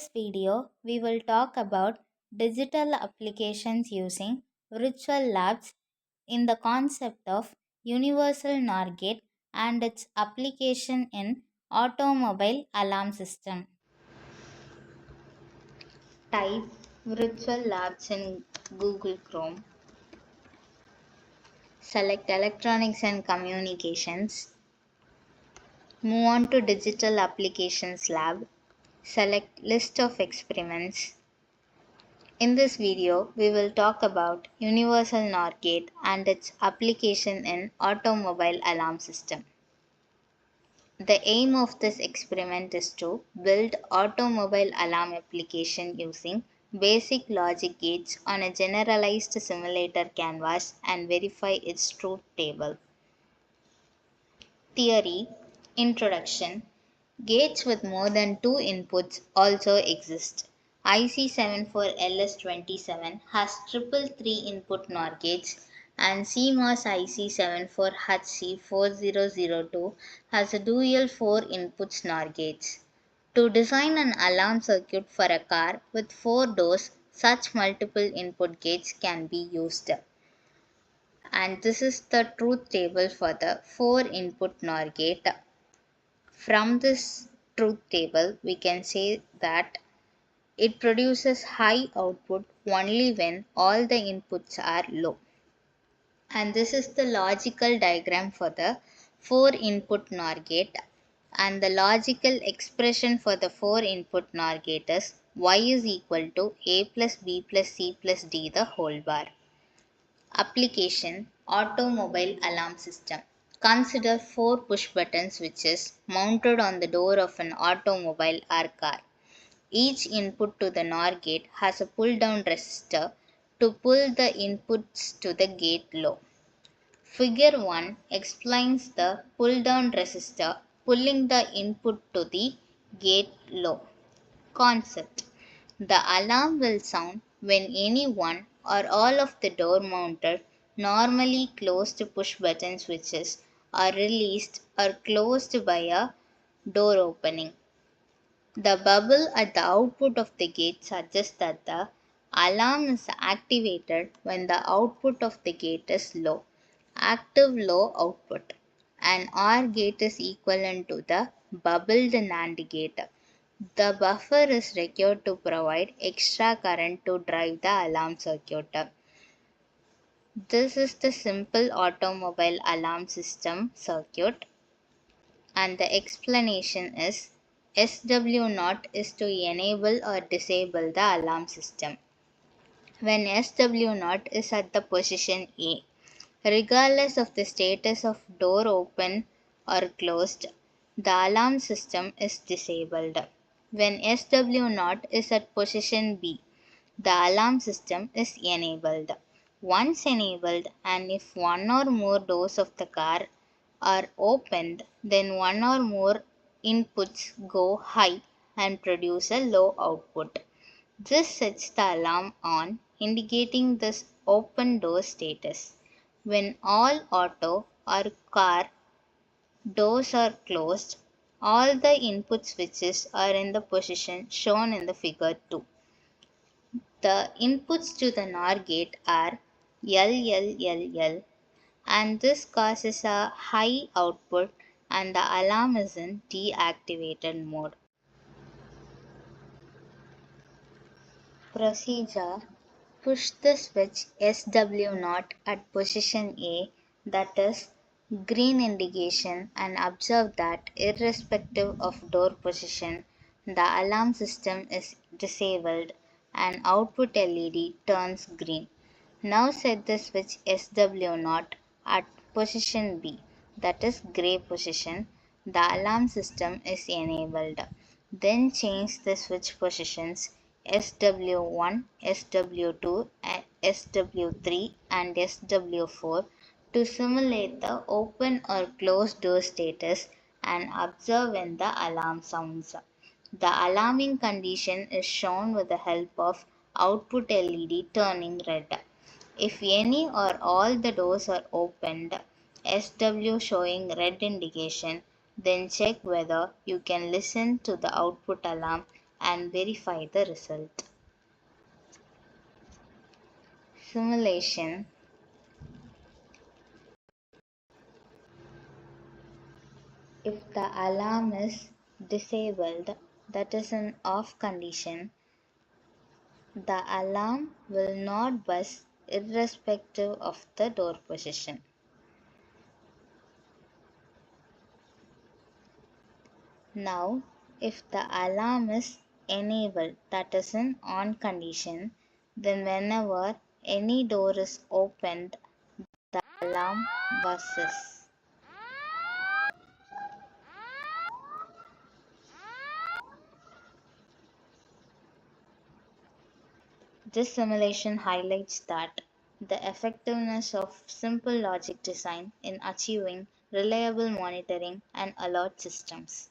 this video, we will talk about digital applications using virtual labs in the concept of universal NOR gate and its application in automobile alarm system. Type virtual labs in Google Chrome. Select electronics and communications. Move on to digital applications lab. Select list of experiments. In this video, we will talk about universal NOR gate and its application in automobile alarm system. The aim of this experiment is to build automobile alarm application using basic logic gates on a generalized simulator canvas and verify its truth table. Theory. Introduction. Gates with more than two inputs also exist. IC74LS27 has triple 3-input NOR gates and CMOS IC74HC4002 has a dual 4 inputs NOR gates. To design an alarm circuit for a car with 4 doors, such multiple input gates can be used. And this is the truth table for the 4 input NOR gate. From this truth table, we can say that it produces high output only when all the inputs are low. And this is the logical diagram for the 4 input NOR gate. And the logical expression for the 4 input NOR gate is y is equal to a plus b plus c plus d the whole bar. Application. Automobile alarm system. Consider 4 push button switches mounted on the door of an automobile or car. Each input to the NOR gate has a pull-down resistor to pull the inputs to the gate low. Figure 1 explains the pull-down resistor pulling the input to the gate low. Concept. The alarm will sound when any one or all of the door-mounted, normally closed push-button switches are released or closed by a door opening. The bubble at the output of the gate suggests that the alarm is activated when the output of the gate is low, active low output, and OR gate is equivalent to the bubbled NAND gate. The buffer is required to provide extra current to drive the alarm circuit. This is the simple automobile alarm system circuit, and the explanation is SW0 is to enable or disable the alarm system. When SW0 is at the position A, regardless of the status of door open or closed, the alarm system is disabled. When SW0 is at position B, the alarm system is enabled. Once enabled, and if one or more doors of the car are opened, then one or more inputs go high and produce a low output. This sets the alarm on, indicating this open door status. When all auto or car doors are closed, all the input switches are in the position shown in the figure 2. The inputs to the NOR gate are L, L, L, L, and this causes a high output and the alarm is in deactivated mode. Procedure. Push the switch SW0 at position A, that is green indication, and observe that irrespective of door position, the alarm system is disabled and output LED turns green. Now set the switch SW0 at position B, that is grey position. The alarm system is enabled. Then change the switch positions SW1, SW2, SW3 and SW4 to simulate the open or closed door status and observe when the alarm sounds. The alarming condition is shown with the help of output LED turning red. If any or all the doors are opened, SW showing red indication, then check whether you can listen to the output alarm and verify the result. Simulation. If the alarm is disabled, that is an off condition, the alarm will not buzz irrespective of the door position. Now, if the alarm is enabled, that is an on condition, then whenever any door is opened, the alarm buzzes. This simulation highlights that the effectiveness of simple logic design in achieving reliable monitoring and alert systems.